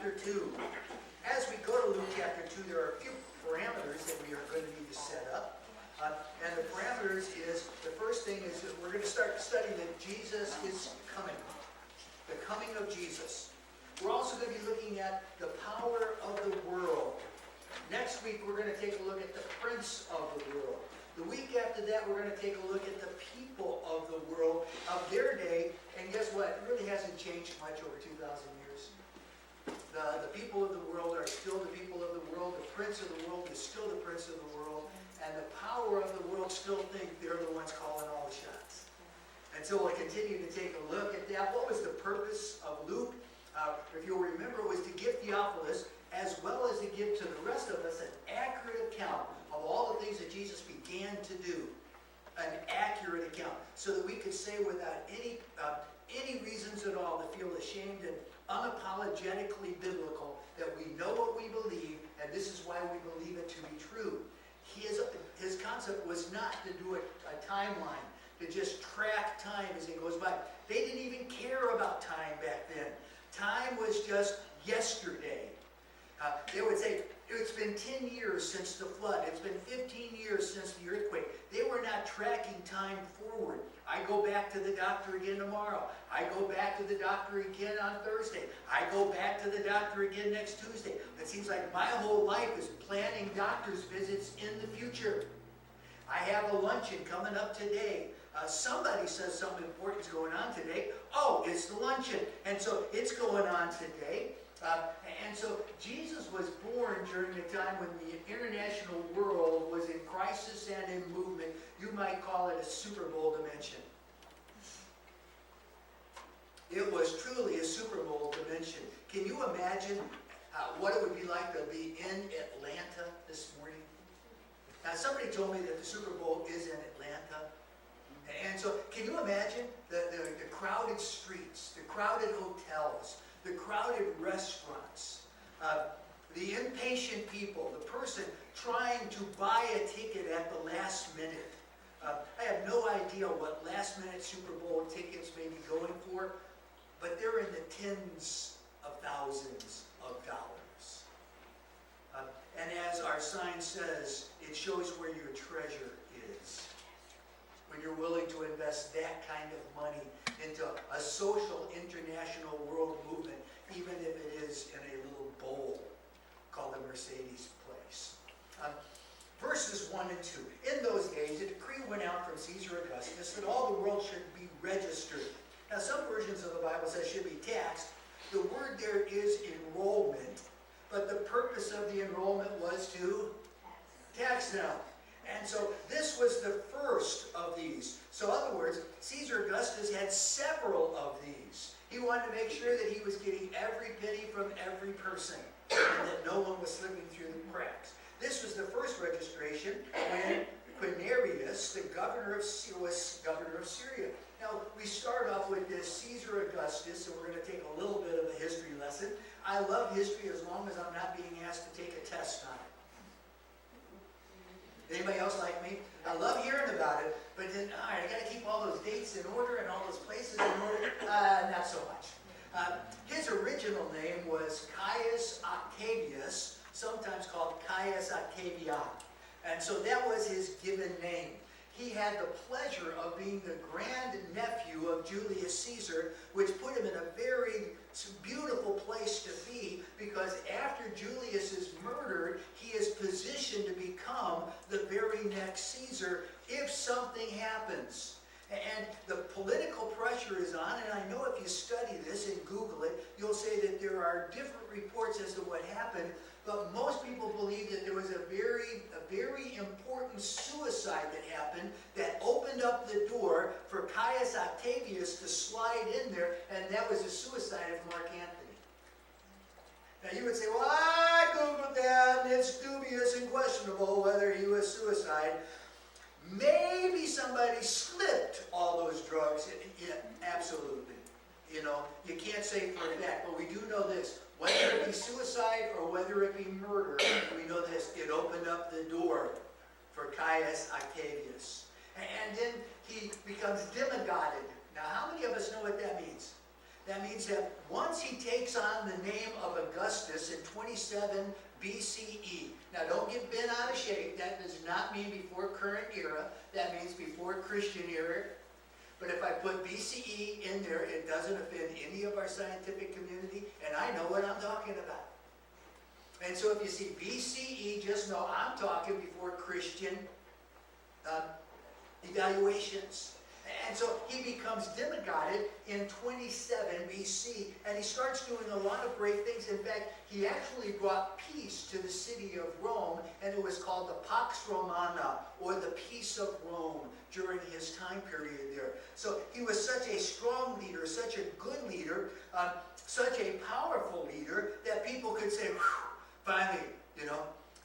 chapter 2. As we go to Luke chapter 2, there are a few parameters that we are going to need to set up. And the parameters is, the first thing is that we're going to start studying that Jesus is coming. The coming of Jesus. We're also going to be looking at the power of the world. Next week, we're going to take a look at the prince of the world. The week after that, we're going to take a look at the people of the world of their day. And guess what? It really hasn't changed much over 2,000 years. The people of the world are still the people of the world. The prince of the world is still the prince of the world. And the power of the world still think they're the ones calling all the shots. And so we'll continue to take a look at that. What was the purpose of Luke? If you'll remember, it was to give Theophilus, as well as to give to the rest of us, an accurate account of all the things that Jesus began to do. An accurate account. So that we could say without any reasons at all to feel ashamed and unapologetically biblical that we know what we believe, and this is why we believe it to be true. His concept was not to do a timeline, to just track time as it goes by. They didn't even care about time back then. Time was just yesterday. They would say, it's been 10 years since the flood. It's been 15 years since the earthquake. They were not tracking time forward. I go back to the doctor again tomorrow. I go back to the doctor again on Thursday. I go back to the doctor again next Tuesday. It seems like my whole life is planning doctor's visits in the future. I have a luncheon coming up today. Somebody says something important is going on today. Oh, it's the luncheon. And so it's going on today. And so Jesus was born during the time when the international world was in crisis and in movement. You might call it a Super Bowl dimension. It was truly a Super Bowl dimension. Can you imagine what it would be like to be in Atlanta this morning? Now, somebody told me that the Super Bowl is in Atlanta. And so, can you imagine the crowded streets, the crowded hotels, the crowded restaurants, the impatient people, the person trying to buy a ticket at the last minute. I have no idea what last minute Super Bowl tickets may be going for, but they're in the tens of thousands of dollars. And as our sign says, it shows where your treasure is. When you're willing to invest that kind of money into a social international world movement, even if it is in a little bowl called the Mercedes place. Verses 1 and 2. In those days, a decree went out from Caesar Augustus that all the world should be registered. Now, some versions of the Bible says should be taxed. The word there is enrollment, but the purpose of the enrollment was to tax them. And so this was the first of these. So in other words, Caesar Augustus had several of these. He wanted to make sure that he was getting every penny from every person and that no one was slipping through the cracks. This was the first registration when Quirinius, the governor was governor of Syria. Now, we start off with this Caesar Augustus, and we're going to take a little bit of a history lesson. I love history as long as I'm not being asked to take a test on it. Anybody else like me? I love hearing about it, but then, all right, I got to keep all those dates in order and all those places in order. Not so much. His original name was Caius Octavius, sometimes called Caius Octavian. And so that was his given name. He had the pleasure of being the grand nephew of Julius Caesar, which put him in a very beautiful place to be, because after Julius is murdered, he is positioned to become the very next Caesar if something happens. And the political pressure is on, and I know if you study this and Google it, you'll say that there are different reports as to what happened, but most people believe that there was a very important suicide that happened that opened up the door for Caius Octavius to slide in there, and that was the suicide of Mark Antony. Now you would say, well, I Googled that, and it's dubious and questionable whether he was suicide. Maybe somebody slipped all those drugs. Yeah, absolutely. You know, you can't say for a fact, but we do know this. Whether it be suicide or whether it be murder, we know this. It opened up the door for Caius Octavius. And then he becomes demigodded. Now, how many of us know what that means? That means that once he takes on the name of Augustus in 27 BCE. Now don't get bent out of shape. That does not mean before current era. That means before Christian era. But if I put BCE in there, it doesn't offend any of our scientific community, and I know what I'm talking about. And so if you see BCE, just know I'm talking before Christian evaluations. And so he becomes demigodded in 27 BC, and he starts doing a lot of great things. In fact, he actually brought peace to the city of Rome, and it was called the Pax Romana, or the Peace of Rome, during his time period there. So he was such a strong leader, such a good leader, such a powerful leader, that people could say, finally,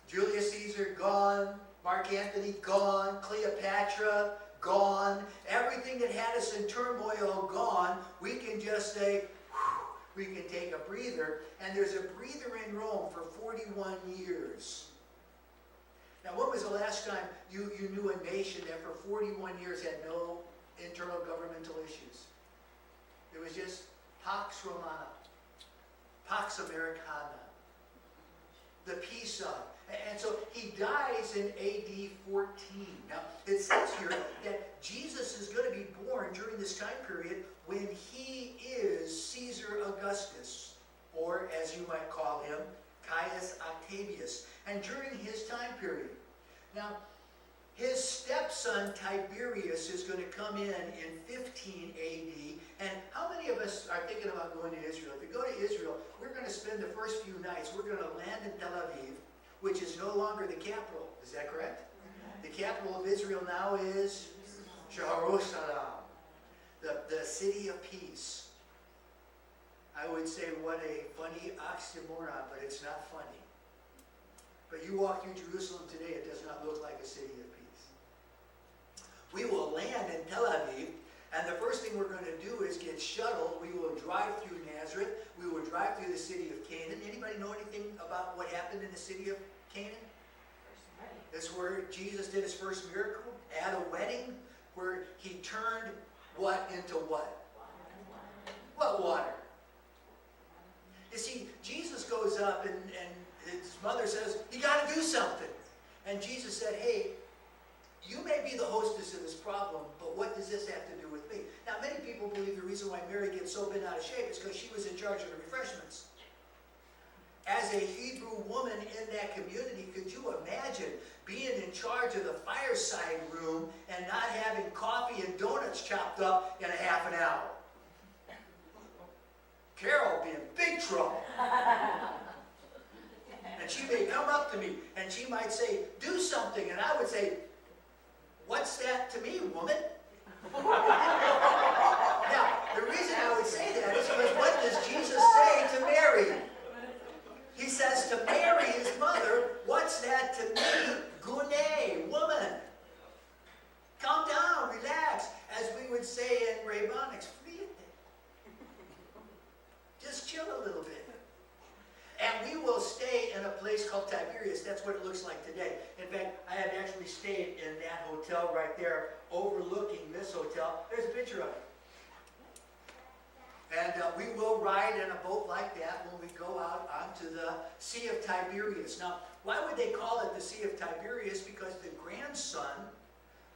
Julius Caesar gone, Mark Antony gone, Cleopatra gone, everything that had us in turmoil gone. We can just say, we can take a breather. And there's a breather in Rome for 41 years. Now, when was the last time you knew a nation that for 41 years had no internal governmental issues? It was just Pax Romana, Pax Americana, the peace of. And so he dies in AD 14. Now, it says here that Jesus is going to be born during this time period when he is Caesar Augustus, or as you might call him, Caius Octavius. And during his time period. Now, his stepson Tiberius is going to come in 15 AD. And how many of us are thinking about going to Israel? If we go to Israel, we're going to spend the first few nights, we're going to land in Tel Aviv, which is no longer the capital. Is that correct? The capital of Israel now is Jerusalem, the city of peace. I would say what a funny oxymoron, but it's not funny. But you walk through Jerusalem today, it does not look like a city of peace. We will land in Tel Aviv, and the first thing we're going to do is get shuttled. We will drive through Nazareth. We will drive through the city of Canaan. Anybody know anything about what happened in the city of Canaan? It's where Jesus did his first miracle at a wedding, where he turned what into what? What water? You see, Jesus goes up and his mother says, you got to do something. And Jesus said, hey, you may be the hostess of this problem, but what does this have to do with me? Now, many people believe the reason why Mary gets so bent out of shape is because she was in charge of the refreshments. As a Hebrew woman in that community, could you imagine being in charge of the fireside room and not having coffee and donuts chopped up in a half an hour? Carol would be in big trouble. And she may come up to me and she might say, do something. And I would say, what's that to me, woman? Now, the reason I would say that is because what does Jesus say to Mary? He says to Mary, his mother, what's that to me, gune, woman? Calm down, relax. As we would say in Raybonics, just chill a little bit. And we will stay in a place called Tiberias. That's what it looks like today. In fact, I have actually stayed in that hotel right there, overlooking this hotel. There's a picture of it. And we will ride in a boat like that when we go out onto the Sea of Tiberias. Now, why would they call it the Sea of Tiberias? Because the grandson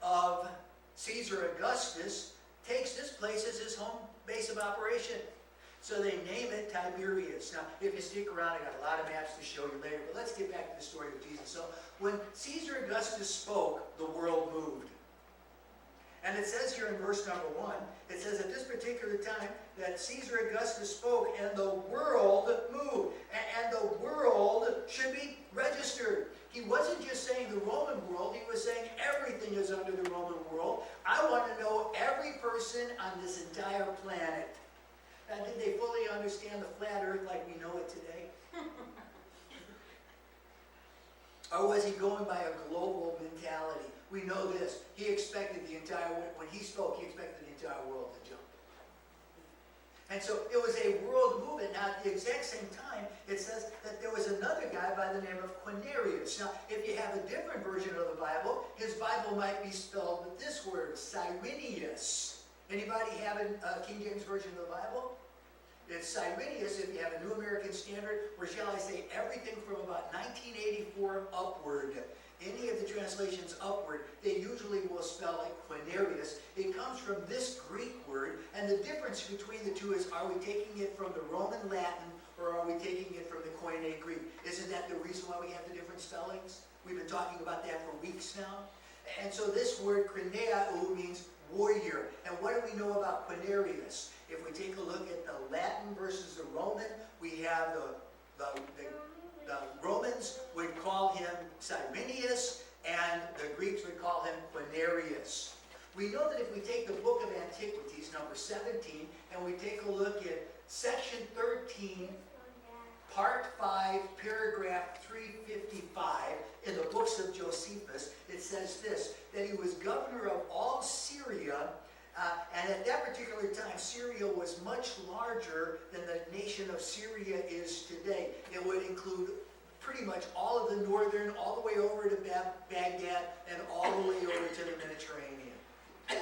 of Caesar Augustus takes this place as his home base of operation. So they name it Tiberias. Now, if you stick around, I got a lot of maps to show you later, but let's get back to the story of Jesus. So, when Caesar Augustus spoke, the world moved. And it says here in verse number 1, it says at this particular time that Caesar Augustus spoke and the world moved. And the world should be registered. He wasn't just saying the Roman world, he was saying everything is under the Roman world. I want to know every person on this entire planet. Now, did they fully understand the flat earth like we know it today? Or was he going by a global mentality? We know this. He expected the entire, when he spoke, he expected the entire world to jump. And so it was a world movement. Now, at the exact same time, it says that there was another guy by the name of Quirinius. Now, if you have a different version of the Bible, his Bible might be spelled with this word, Cyrenius. Anybody have a King James version of the Bible? It's Cyrenius, if you have a New American Standard, or shall I say everything from about 1984 upward. Any of the translations upward, they usually will spell it Quinarius. It comes from this Greek word, and the difference between the two is, are we taking it from the Roman Latin, or are we taking it from the Koine Greek? Isn't that the reason why we have the different spellings? We've been talking about that for weeks now. And so this word Quineu means warrior. And what do we know about Quinarius? If we take a look at the Latin versus the Roman, we have the Romans would call him Cyrenius, and the Greeks would call him Quinarius. We know that if we take the Book of Antiquities, number 17, and we take a look at section 13, part 5, paragraph 355, in the books of Josephus, it says this, that he was governor of all Syria, and at that particular time, Syria was much larger than the nation of Syria is today. It would include pretty much all of the northern, all the way over to Baghdad, and all the way over to the Mediterranean.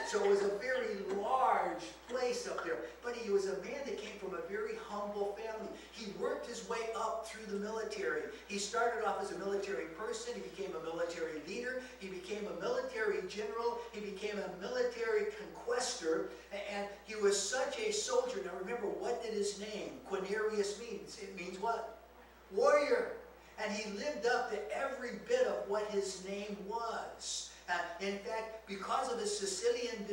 So it was a very large place up there. But he was a man that came from a very humble family. He worked his way up through the military. He started off as a military person. He became a military leader. He became a military general. He became a military conquestor. And he was such a soldier. Now remember, what did his name, Quinarius, means? It means what? Warrior. And he lived up to every bit of what his name was. In fact, because of his Sicilian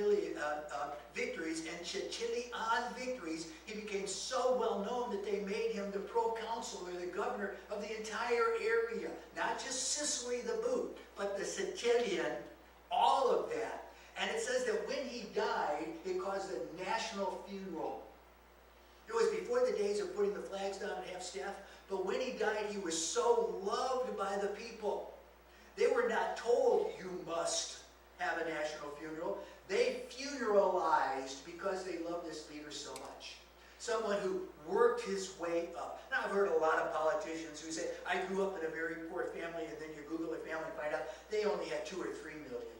victories and Sicilian victories, he became so well known that they made him the proconsul, or the governor of the entire area. Not just Sicily, the boot, but the Sicilian, all of that. And it says that when he died, it caused a national funeral. It was before the days of putting the flags down at half-staff, but when he died, he was so loved by the people. They were not told, you must have a national funeral. They funeralized because they loved this leader so much. Someone who worked his way up. Now, I've heard a lot of politicians who say, I grew up in a very poor family, and then you Google their family and find out they only had 2 or 3 million.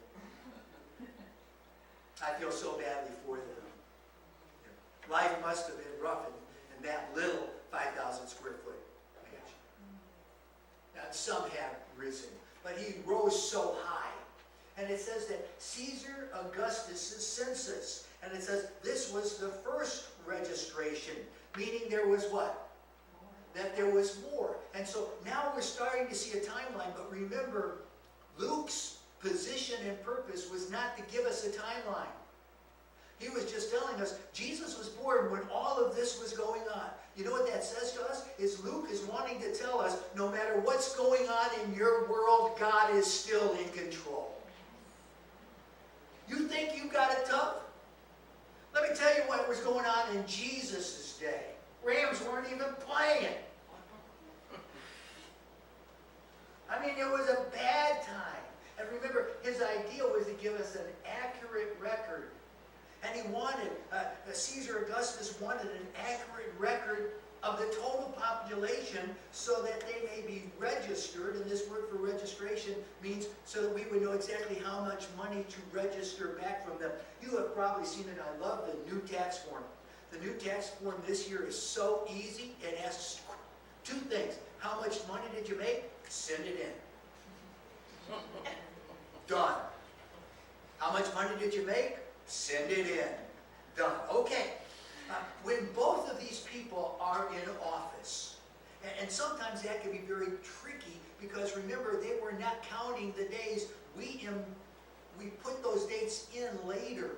I feel so badly for them. Life must have been rough in that little 5,000 square foot mansion. Now, some have risen, but he rose so high. And it says that Caesar Augustus' census, and it says this was the first registration, meaning there was what? That there was more. And so now we're starting to see a timeline, but remember, Luke's position and purpose was not to give us a timeline. He was just telling us Jesus was born when all of this was going on. You know what that says to us? Is Luke is wanting to tell us, no matter what's going on in your world, God is still in control. You think you got it tough? Let me tell you what was going on in Jesus' day. Rams weren't even playing. I mean, it was a bad time. And remember, his idea was to give us an accurate record. And he wanted, Caesar Augustus wanted an accurate record of the total population so that they may be registered. And this word for registration means so that we would know exactly how much money to register back from them. You have probably seen it. I love the new tax form. The new tax form this year is so easy. It asks 2 things. How much money did you make? Send it in. Done. How much money did you make? Send it in. Done. Okay. When both of these people are in office, and sometimes that can be very tricky because remember, they were not counting the days. We put those dates in later.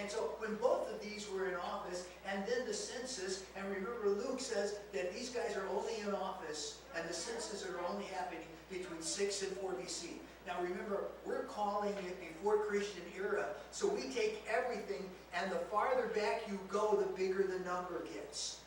And so when both of these were in office, and then the census, and remember Luke says that these guys are only in office, and the census are only happening between 6 and 4 BC. Now remember, we're calling it before Christian era, so we take everything, and the farther back you go, the bigger the number gets.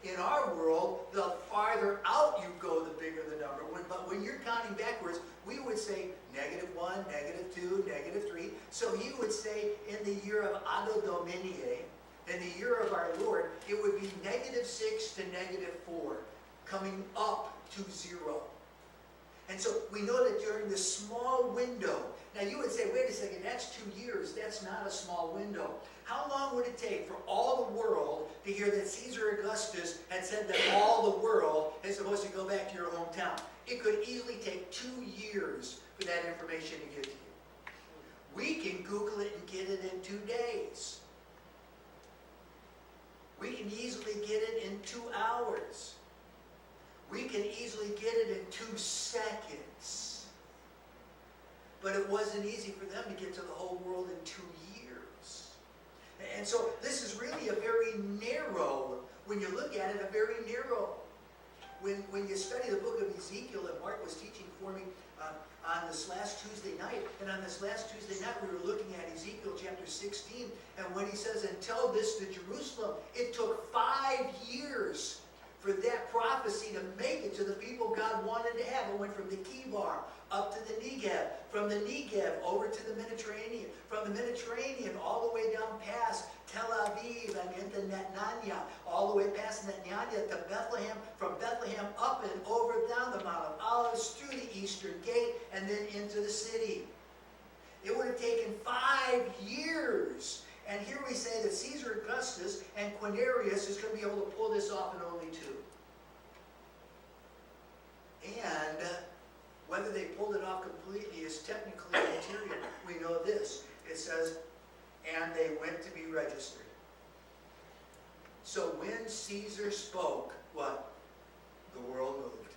In our world, the farther out you go, the bigger the number. But when you're counting backwards, we would say -1, -2, -3. So you would say in the year of Anno Domini, in the year of our Lord, it would be -6 to -4, coming up to 0. And so we know that during this small window, now you would say, wait a second, that's 2 years. That's not a small window. How long would it take for all the world to hear that Caesar Augustus had said that all the world is supposed to go back to your hometown. It could easily take 2 years for that information to get to you. We can Google it and get it in 2 days. We can easily get it in 2 hours. We can easily get it in 2 seconds. But it wasn't easy for them to get to the whole world in 2 years. And so this is really a very narrow, when you look at it, a very narrow. When you study the book of Ezekiel, and Mark was teaching for me on this last Tuesday night, and on this last Tuesday night we were looking at Ezekiel chapter 16, and when he says, and tell this to Jerusalem, it took 5 years for that prophecy to make it to the people God wanted to have. It went from the Kibar up to the Negev, from the Negev over to the Mediterranean, from the Mediterranean all the way down past Tel Aviv and into Netanya, all the way past Netanya to Bethlehem, from Bethlehem up and over down the Mount of Olives through the Eastern Gate and then into the city. It would have taken 5 years. And here we say that Caesar Augustus and Quirinius is going to be able to pull this off in only 2. And whether they pulled it off completely is technically immaterial. We know this. It says, and they went to be registered. So when Caesar spoke, what? The world moved,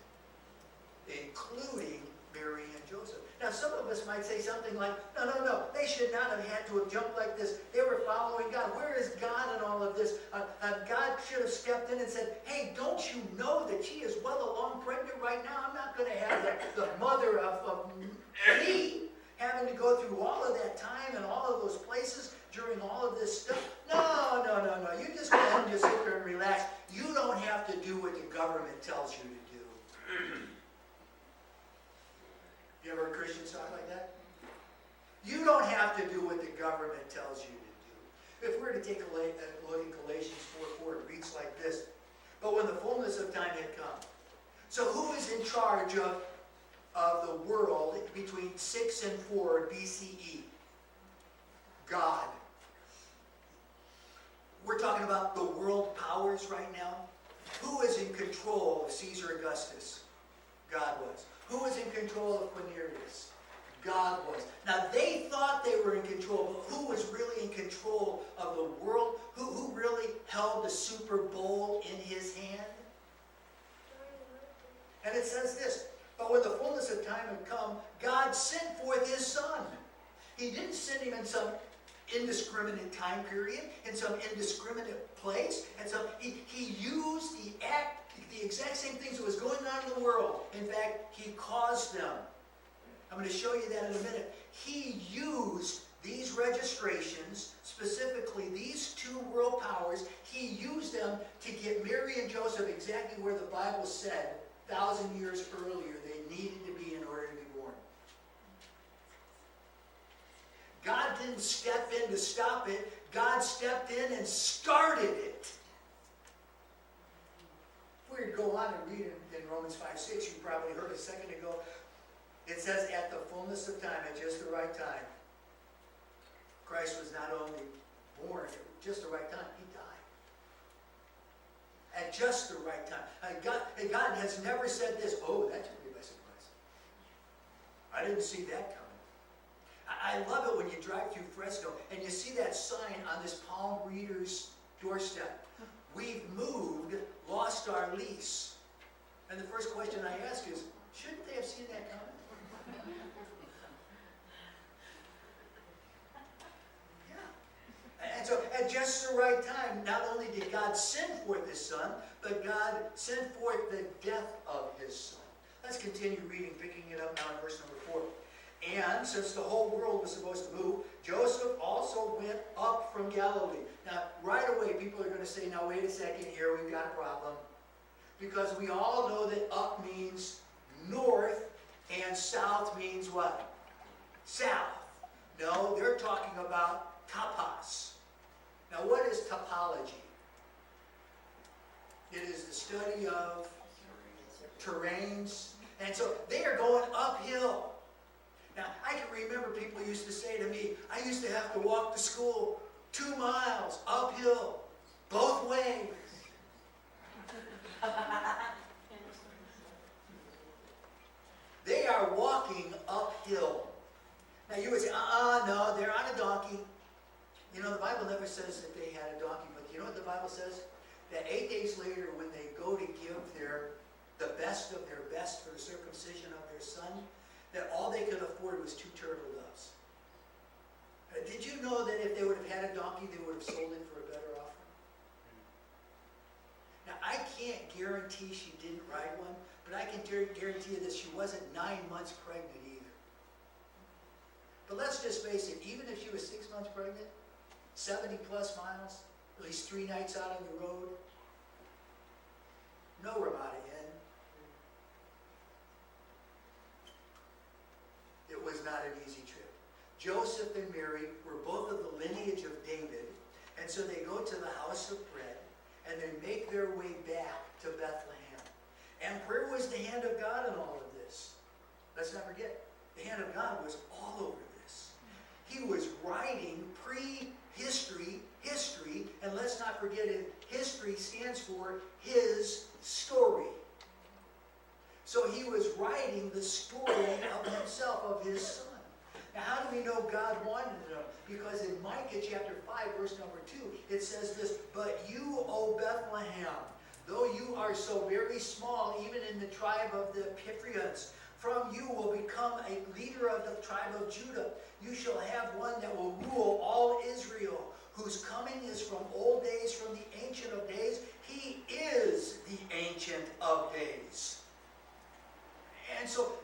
including Mary and Joseph. Now some of us might say something like, no, they should not have had to have jumped like this. They were following God. Where is God in all of this? God should have stepped in and said, hey, don't you know that she is well along pregnant right now? I'm not going to have the mother of me having to go through all of that time and all of those places during all of this stuff. No. You just go ahead and just sit there and relax. You don't have to do what the government tells you to do. You ever heard Christians talk like that? You don't have to do what the government tells you to do. If we were to take a look at Galations 4:4, it reads like this. But when the fullness of time had come. So who is in charge of the world between 6 and 4 BCE? God. We're talking about the world powers right now. Who is in control of Caesar Augustus? God was. Who was in control of Quirinius? God was. Now they thought they were in control, but who was really in control of the world? Who really held the Super Bowl in his hand? And it says this, but when the fullness of time had come, God sent forth his Son. He didn't send him in some indiscriminate time period, in some indiscriminate place, and so he used the exact same things that was going on in the world. In fact, he caused them. I'm going to show you that in a minute. He used these registrations, specifically these 2 world powers, he used them to get Mary and Joseph exactly where the Bible said 1,000 years earlier they needed to be in order to be born. God didn't step in to stop it. God stepped in and started it. If we were to go on and read in Romans 5:6, you probably heard a second ago, it says, at the fullness of time, at just the right time, Christ was not only born at just the right time, he died. At just the right time. God has never said this, oh, that took me by surprise. I didn't see that coming. I love it when you drive through Fresno and you see that sign on this palm reader's doorstep. We've moved, lost our lease. And the first question I ask is, shouldn't they have seen that coming? Yeah. And so at just the right time, not only did God send forth his Son, but God sent forth the death of his Son. Let's continue reading, picking it up now in verse number 4. And since the whole world was supposed to move, Joseph also went up from Galilee. Now, right away, people are going to say, now wait a second here, we've got a problem. Because we all know that up means north and south means what? South. No, they're talking about tapas. Now, what is topology? It is the study of terrains. And so they are going uphill. Now, I can remember people used to say to me, I used to have to walk to school 2 miles uphill, both ways. Bible says? That 8 days later, when they go to give the best of their best for the circumcision of their son, that all they could afford was 2 turtle doves. Did you know that if they would have had a donkey, they would have sold it for a better offering? Now, I can't guarantee she didn't ride one, but I can guarantee you that she wasn't 9 months pregnant either. But let's just face it, even if she was 6 months pregnant, 70 plus miles, at least 3 nights out on the road, no Ramada Inn. It was not an easy trip. Joseph and Mary were both of the lineage of David, and so they go to the house of bread, and they make their way back to Bethlehem. And where was the hand of God in all of this? Let's not forget, the hand of God was all over this. He was writing pre-history, and let's not forget it, history stands for his story. So he was writing the story of himself, of his son. Now, how do we know God wanted them? Because in Micah chapter 5, verse number 2, it says this, "But you, O Bethlehem, though you are so very small, even in the tribe of the Ephraimites, from you will become a leader of the tribe of Judah. You shall have one that will rule all Israel, whose coming is from old days, from the Ancient of Days. He is the Ancient of Days." And so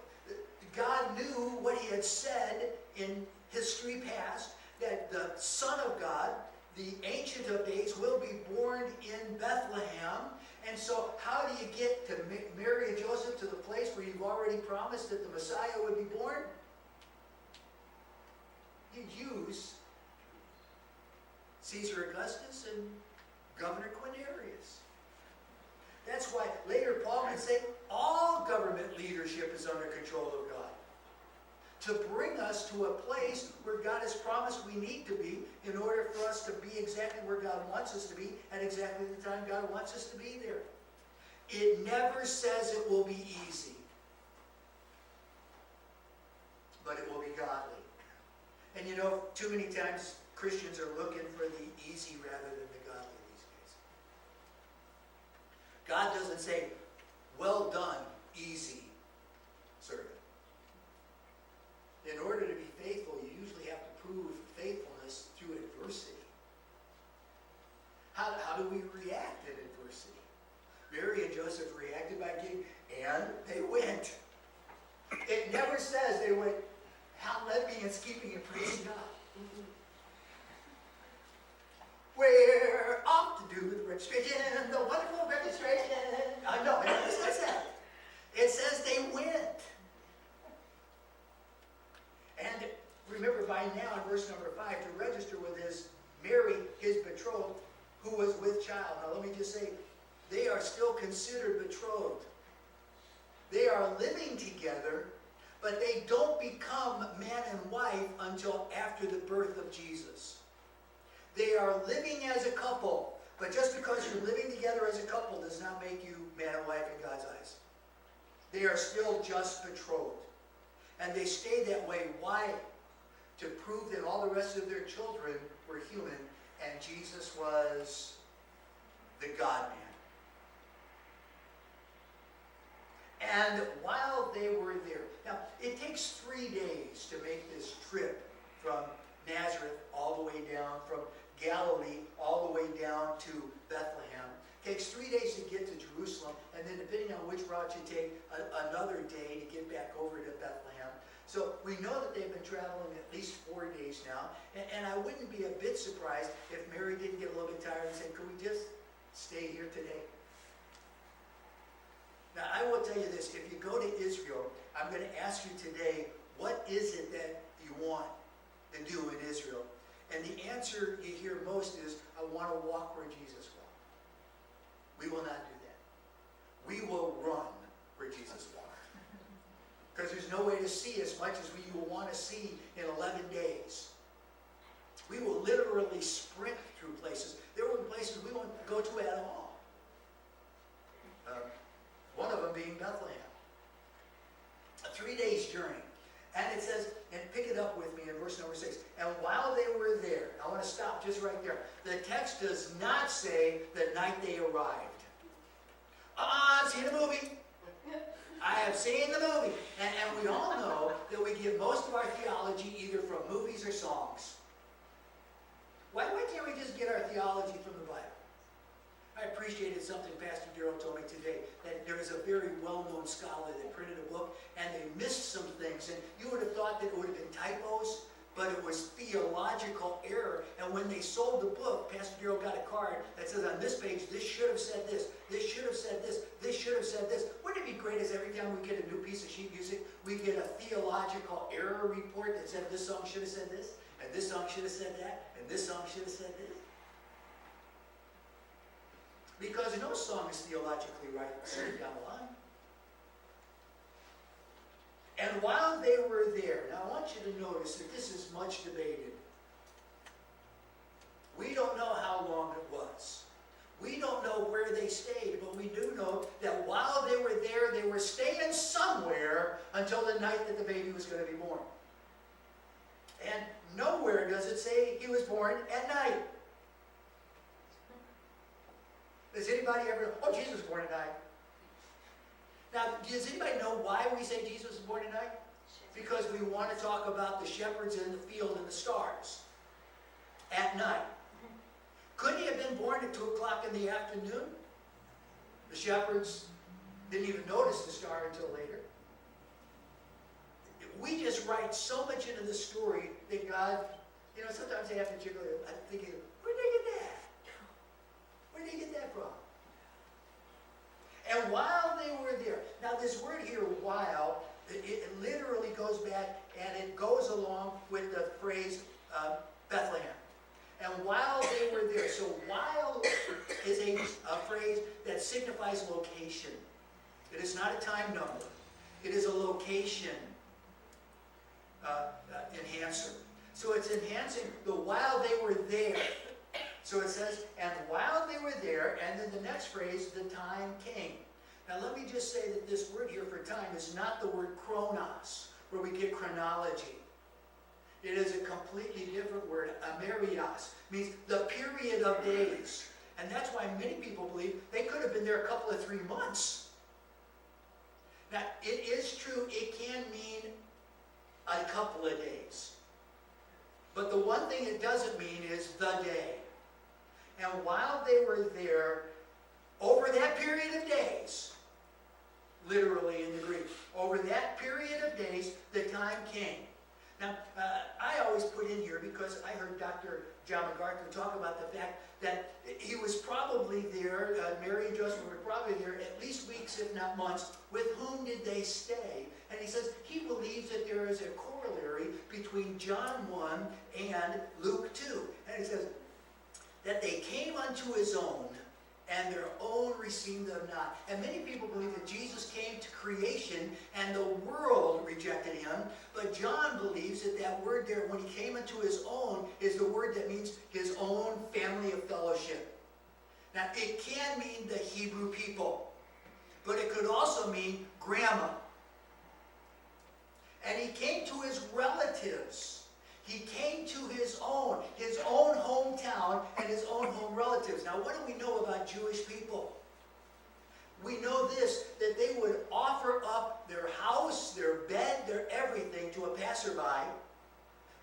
God knew what he had said in history past, that the Son of God, the Ancient of Days, will be born in Bethlehem. And so how do you get to Mary and Joseph to the place where you've already promised that the Messiah would be born? You use Caesar Augustus and Governor Quirinius. That's why later Paul can say all government leadership is under control of God, to bring us to a place where God has promised we need to be in order for us to be exactly where God wants us to be at exactly the time God wants us to be there. It never says it will be easy, but it will be godly. And you know, too many times Christians are looking for the easy rather than the godly these days. God doesn't say, "Well done, easy servant." In order to be faithful, you usually have to prove faithfulness through adversity. How do we react in adversity? Mary and Joseph reacted by giving, and they went. It never says they went, "How led me in skipping and praising God." We're off to do the registration, the wonderful registration. No, it never says that. It says they went. And remember by now in verse number 5, to register with Mary, his betrothed, who was with child. Now let me just say, they are still considered betrothed. They are living together, but they don't become man and wife until after the birth of Jesus. They are living as a couple, but just because you're living together as a couple does not make you man and wife in God's eyes. They are still just betrothed. And they stay that way. Why? To prove that all the rest of their children were human, and Jesus was the God-man. And while they were there, now it takes 3 days to make this trip from Nazareth all the way down, from Galilee all the way down to Bethlehem. It takes 3 days to get to Jerusalem, and then depending on which route you take, another day to get back over to Bethlehem. So we know that they've been traveling at least 4 days now, and I wouldn't be a bit surprised if Mary didn't get a little bit tired and said, "Could we just stay here today?" Now I will tell you this, if you go to Israel, I'm going to ask you today, what is it that you want to do in Israel? And the answer you hear most is, "I want to walk where Jesus walked." We will not do that. We will run where Jesus walked. Because there's no way to see as much as we will want to see in 11 days. We will literally sprint through places. There were places we won't go to at all. One of them being Bethlehem. A 3 days journey. And it says, and pick it up with me in verse number 6. And while they were there, I want to stop just right there. The the text does not say the night they arrived. I've seen the movie. I have seen the movie. And we all know that we get most of our theology either from movies or songs. Why can't we just get our theology from the Bible? I appreciated something Pastor Darrell told me today, that there is a very well-known scholar that printed a book, and they missed some things, and you would have thought that it would have been typos, but it was theological error. And when they sold the book, Pastor Darrell got a card that says on this page, this should have said this should have said this should have said this. Wouldn't it be great as every time we get a new piece of sheet music, we get a theological error report that said this song should have said this, and this song should have said that, and this song should have said this? Because no song is theologically right straight down the line. And while they were there, now I want you to notice that this is much debated. We don't know how long it was. We don't know where they stayed, but we do know that while they were there, they were staying somewhere until the night that the baby was going to be born. And nowhere does it say he was born at night. Does anybody ever, Jesus was born at night? Now, does anybody know why we say Jesus was born at night? Because we want to talk about the shepherds in the field and the stars at night. Couldn't he have been born at 2 o'clock in the afternoon? The shepherds didn't even notice the star until later. We just write so much into the story that God, sometimes they have to jiggle it. I'm thinking, where'd they get that? Where did they get that from? And while they were there, now this word here, while, it literally goes back and it goes along with the phrase Bethlehem. And while they were there, so while is a phrase that signifies location. It is not a time number. It is a location enhancer. So it's enhancing the while they were there. So it says, and while they were there, and then the next phrase, the time came. Now let me just say that this word here for time is not the word chronos, where we get chronology. It is a completely different word, amerios, means the period of days. And that's why many people believe they could have been there a couple of 3 months. Now, it is true, it can mean a couple of days. But the one thing it doesn't mean is the day. And while they were there, over that period of days, literally in the Greek, over that period of days, the time came. Now, I always put in here, because I heard Dr. John MacArthur talk about the fact that he was probably there, Mary and Joseph were probably there at least weeks, if not months. With whom did they stay? And he says he believes that there is a corollary between John 1 and Luke 2. And he says that they came unto his own, and their own received them not. And many people believe that Jesus came to creation and the world rejected him. But John believes that that word there, when he came into his own, is the word that means his own family of fellowship. Now, it can mean the Hebrew people, but it could also mean grandma. And he came to his relatives. He came to his own hometown and his own home relatives. Now, what do we know about Jewish people? We know this, that they would offer up their house, their bed, their everything to a passerby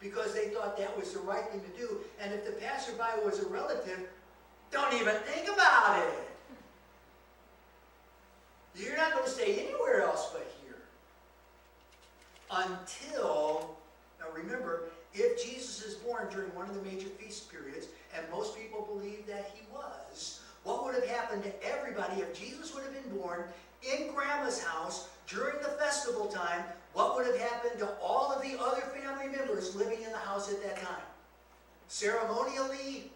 because they thought that was the right thing to do. And if the passerby was a relative, don't even think about it. You're not going to stay anywhere else but here. Until, now remember, if Jesus is born during one of the major feast periods, and most people believe that he was, what would have happened to everybody if Jesus would have been born in grandma's house during the festival time? What would have happened to all of the other family members living in the house at that time? Ceremonially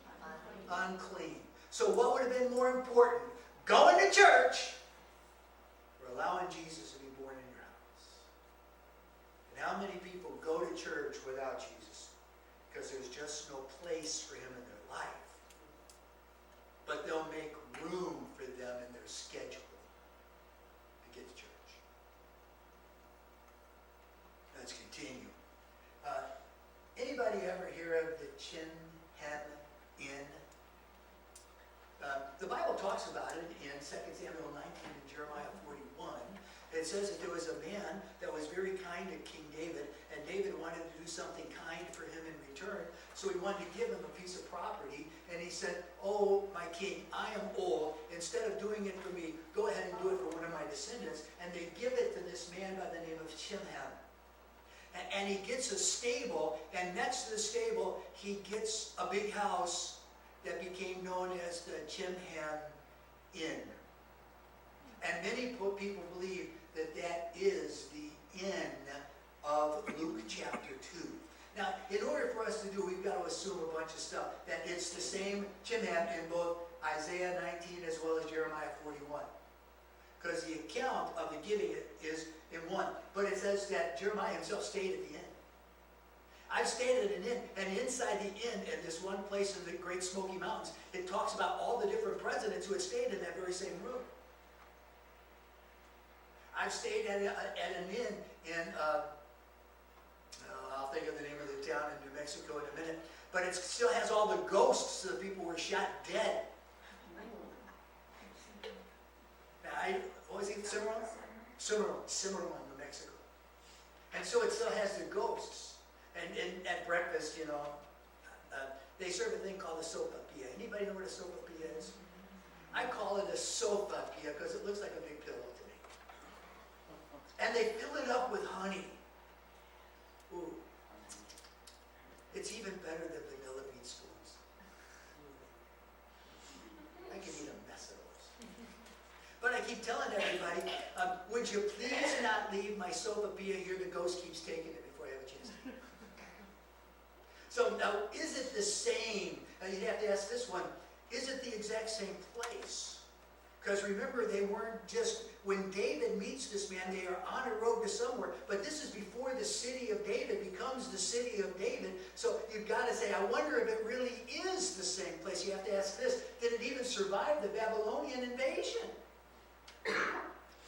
unclean. So what would have been more important? Going to church or allowing Jesus to be born in your house? And how many people go to church without Jesus? Because there's just no place for him in their life. But they'll make room for them in their schedule to get to church. Let's continue. Anybody ever hear of the Chin Hen Inn talks about it in 2 Samuel 19 and Jeremiah 41. It says that there was a man that was very kind to King David, and David wanted to do something kind for him in return, so he wanted to give him a piece of property, and he said, "Oh, my king, I am old. Instead of doing it for me, go ahead and do it for one of my descendants." And they give it to this man by the name of Chimham. And he gets a stable, and next to the stable, he gets a big house that became known as the Chimham Inn. And many people believe that that is the end of Luke chapter 2. Now, in order for us to do, we've got to assume a bunch of stuff. That it's the same Chimham in both Isaiah 19 as well as Jeremiah 41. Because the account of the giving it is in one. But it says that Jeremiah himself stayed at the inn. I've stayed at an inn, and inside the inn, in this one place in the Great Smoky Mountains, it talks about all the different presidents who had stayed in that very same room. I've stayed at an inn in, I'll think of the name of the town in New Mexico in a minute, but it still has all the ghosts of the people who were shot dead. What was it, Cimarron? Cimarron, New Mexico. And so it still has the ghosts. And at breakfast, they serve a thing called a sopapilla. Anybody know what a sopapilla is? I call it a sopapilla because it looks like a big pillow to me. And they fill it up with honey. Ooh. It's even better than vanilla bean spoons. I can eat a mess of those. But I keep telling everybody, would you please not leave my sopapilla here? The ghost keeps taking it before I have a chance to eat it. So now, is it the same? Now you'd have to ask this one. Is it the exact same place? Because remember, they weren't just, when David meets this man, they are on a road to somewhere. But this is before the city of David becomes the city of David. So you've got to say, I wonder if it really is the same place. You have to ask this, did it even survive the Babylonian invasion?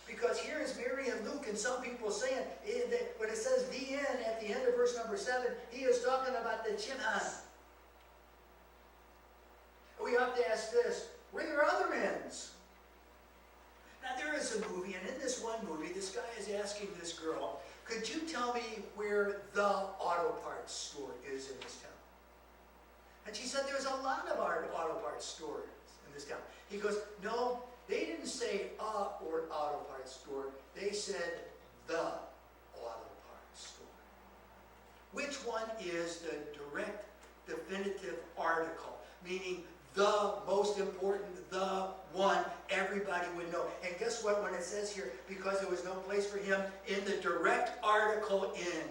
Because here is Mary and Luke, and some people saying, when it says the end, at the end of verse number 7, he is talking about the Chimham. We have to ask this, were there other inns? Now there is a movie, and in this one movie, this guy is asking this girl, could you tell me where the auto parts store is in this town? And she said there's a lot of auto parts stores in this town. He goes, no, they didn't say or auto parts store. They said the auto parts store. Which one is the direct, definitive article? Meaning the most important, the one everybody would know. And guess what? When it says here, because there was no place for him in the direct article in.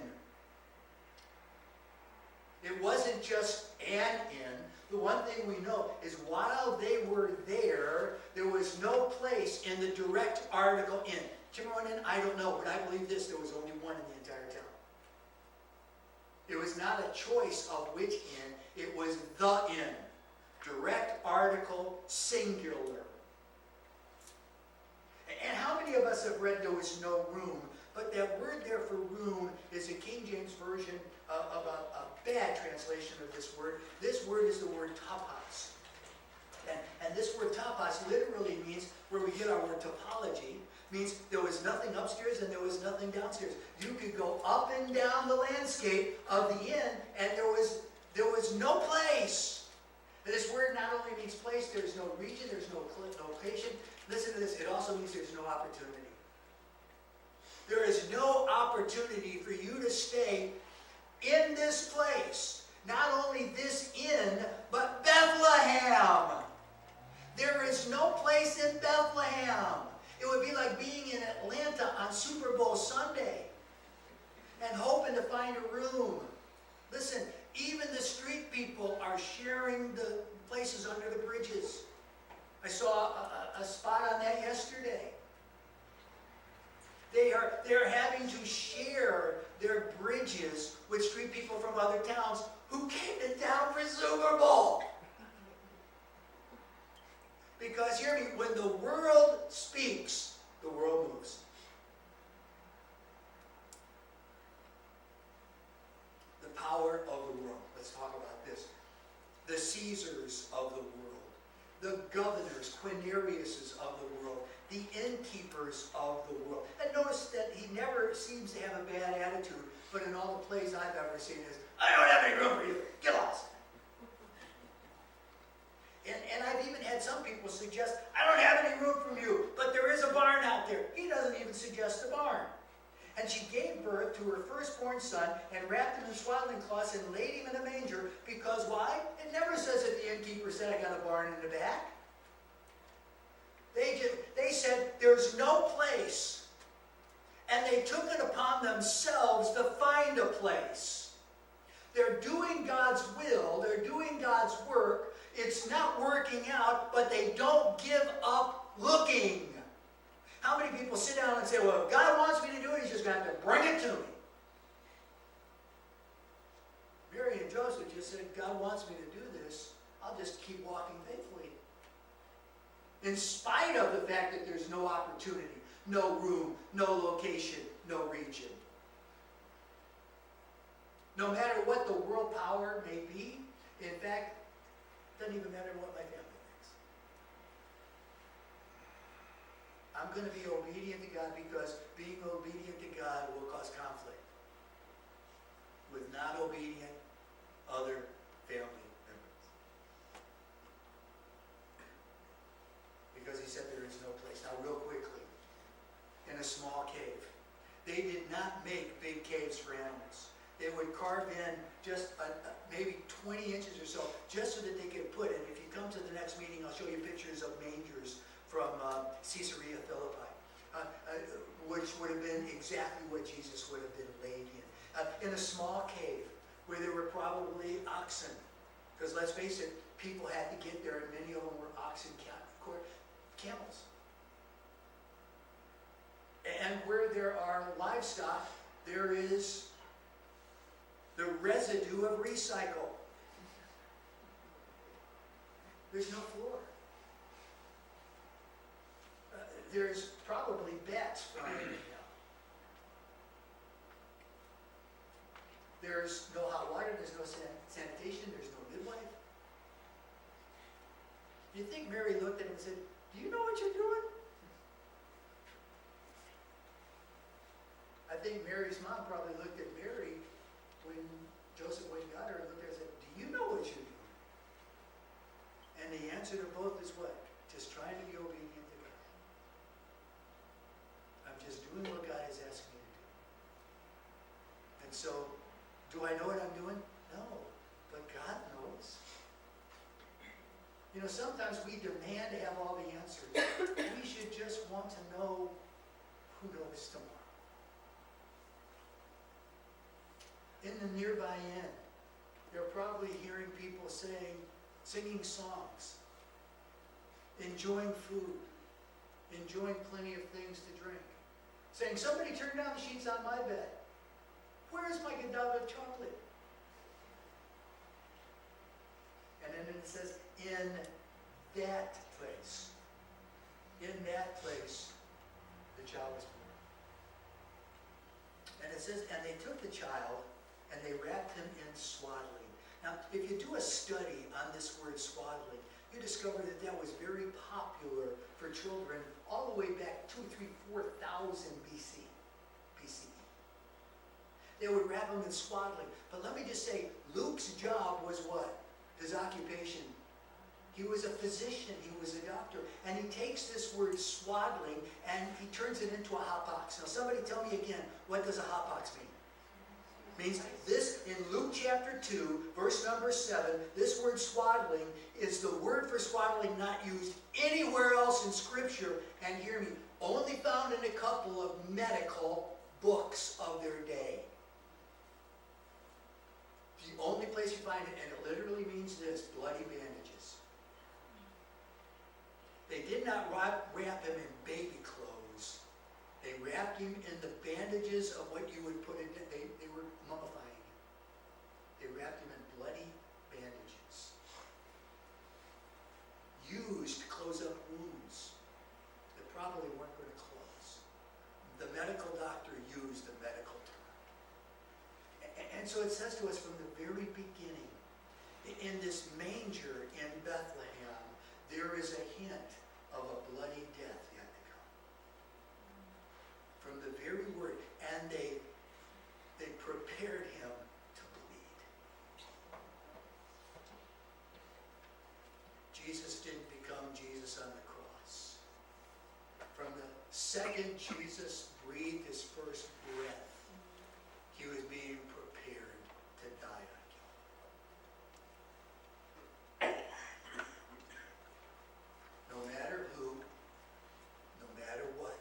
It wasn't just an inn. The one thing we know is while they were there, there was no place in the direct article in. Cimarron Inn, I don't know, but I believe this, there was only one in the entire town. It was not a choice of which inn, it was the inn. Direct article, singular. And how many of us have read there was no room? But that word there for room is a King James version of a bad translation of this word. This word is the word tapas. And this word tapas literally means, where we get our word topology, means there was nothing upstairs and there was nothing downstairs. You could go up and down the landscape of the inn, and there was no place. This word not only means place, there's no region, there's no location. Listen to this, it also means there's no opportunity. There is no opportunity for you to stay in this place. Not only this inn, but Bethlehem. There is no place in Bethlehem. It would be like being in Atlanta on Super Bowl Sunday and hoping to find a room. Listen, even the street people are sharing the places under the bridges. I saw a spot on that yesterday. They are having to share their bridges with street people from other towns who came to town for Super Bowl. Because hear me, when the world speaks, the world moves. The power of the world. Let's talk about this. The Caesars of the world. The governors, quinariuses of the world, the innkeepers of the world. And notice that he never seems to have a bad attitude, but in all the plays I've ever seen is, I don't have any room for you, get lost. And I've even had some people suggest, I don't have any room for you, but there is a barn out there. He doesn't even suggest a barn. And she gave birth to her firstborn son and wrapped him in swaddling cloths and laid him in a manger, because why? It never says that the innkeeper said, I got a barn in the back. They said, there's no place. And they took it upon themselves to find a place. They're doing God's will. They're doing God's work. It's not working out, but they don't give up looking. How many people sit down and say, well, if God wants me to do it, he's just going to have to bring it to me. Mary and Joseph just said, God wants me to do this. I'll just keep walking faithfully. In spite of the fact that there's no opportunity, no room, no location, no region. No matter what the world power may be, in fact, it doesn't even matter what my family thinks. I'm going to be obedient to God, because being obedient to God will cause conflict with not obedient other family members. Because he said there is no place. Now real quickly, in a small cave. They did not make big caves for animals. They would carve in just maybe 20 inches or so, just so that they could put it. If you come to the next meeting, I'll show you pictures of mangers from Caesarea Philippi, which would have been exactly what Jesus would have been laid in a small cave where there were probably oxen. Because let's face it, people had to get there, and many of them were oxen, camels. And where there are livestock, there is the residue of recycle. There's no floor. There's probably bats flying around. There's no hot water, there's no sanitation, there's no midwife. Do you think Mary looked at him and said, do you know what you're doing? I think Mary's mom probably looked at Mary when Joseph went and got her and looked at her and said, do you know what you're doing? And the answer to both is what? Just trying to be obedient to God. I'm just doing what God has asked me to do. And so, do I know what I'm doing? No. But God knows. You know, sometimes we demand to have all the answers. We should just want to know who knows tomorrow. In the nearby inn, they're probably hearing people singing songs, enjoying food, enjoying plenty of things to drink, saying, somebody turn down the sheets on my bed. Where's my Godiva chocolate? And then it says, in that place, the child was born. And it says, and they took the child and they wrapped him in swaddling. Now, if you do a study on this word swaddling, you discover that that was very popular for children all the way back 4,000 BCE. They would wrap him in swaddling. But let me just say, Luke's job was what? His occupation. He was a physician. He was a doctor. And he takes this word swaddling and he turns it into a hotbox. Now somebody tell me again, what does a hotbox mean? Means this, in Luke chapter 2, verse number 7, this word swaddling is the word for swaddling not used anywhere else in Scripture, and hear me, only found in a couple of medical books of their day. The only place you find it, and it literally means this, bloody bandages. They did not wrap him in baby clothes. They wrapped him in the bandages of what you would put in, they were mummifying him. They wrapped him in bloody bandages. Used to close up wounds that probably weren't going to close. The medical doctor used the medical term. And so it says to us from the very beginning, in this manger in Bethlehem, there is a hint second Jesus breathed his first breath, he was being prepared to die on Calvary. No matter who, no matter what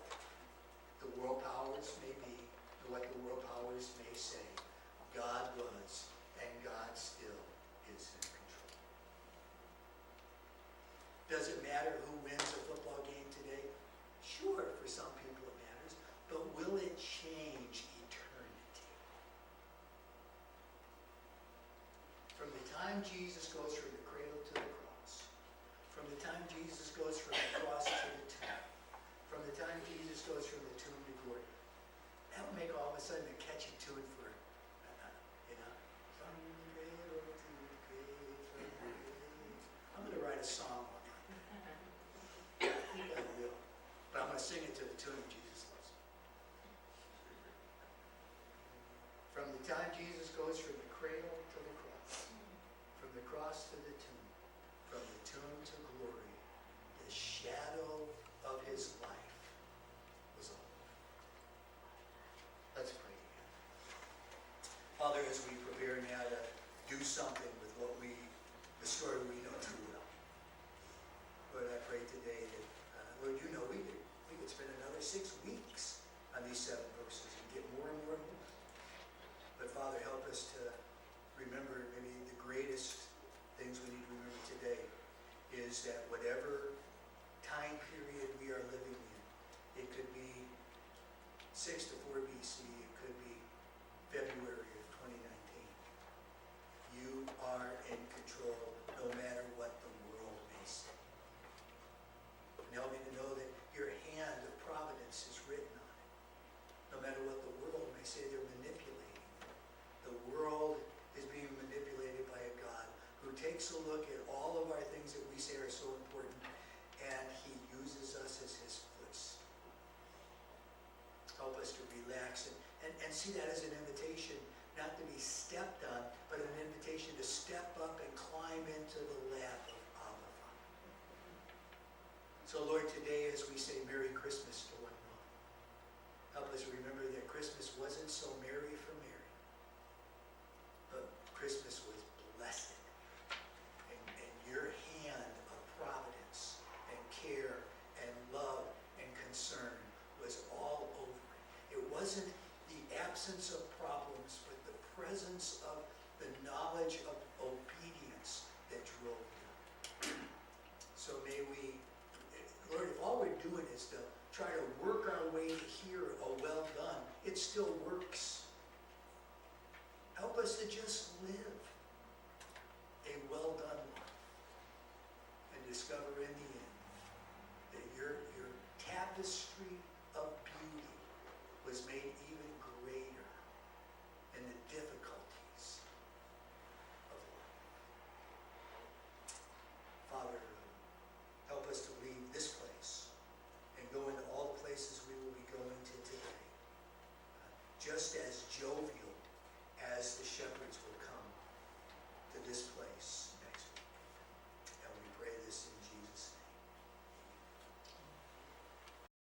the world powers may be, or what the world powers may say, God was and God still is in control. Does it matter who wins a football game today? Sure, for some people it matters, but will it change eternity? From the time Jesus goes from the cradle to the cross, from the time Jesus goes from the cross to the tomb, from the time Jesus goes from the tomb to glory, that would make all of a sudden a catchy tune for, from cradle to grave, from grave. I'm going to write a song on that. I think I will. But I'm going to sing it to the tune of Jesus Loves Me. From the time Jesus goes from the cradle to the cross to the tomb, from the tomb to glory, the shadow of his life was all over. Let's pray together. Father, as we prepare now to do something with the story we know too well, Lord, I pray today that, Lord, you know we could spend another 6 weeks on these 7 verses and get more and more and more. But Father, help us to remember maybe the greatest things we need to remember today is that whatever time period we are living in, it could be 6 to 4 BC, it could be February of 2019. You are in control no matter what the world may say. And help me to know that your hand of providence is written on it. No matter what the world may say, they're manipulating. The world is being manipulated by a God who takes a look at all of our things that we say are so important, and he uses us as his footstool. Help us to relax and see that as an invitation, not to be stepped on, but an invitation to step up and climb into the lap of Abba Father. So Lord, today as we say Merry Christmas to one another, help us remember that Christmas wasn't so merry for Mary, but Christmas was blessed. And your hand of providence and care and love and concern was all over it. It wasn't the absence of problems, but the presence of the knowledge of obedience that drove you. So may we, Lord, if all we're doing is to try to work our way to hear a well done, it still works. Help us to just live a well done life and discover in the end that your tapestry of beauty was made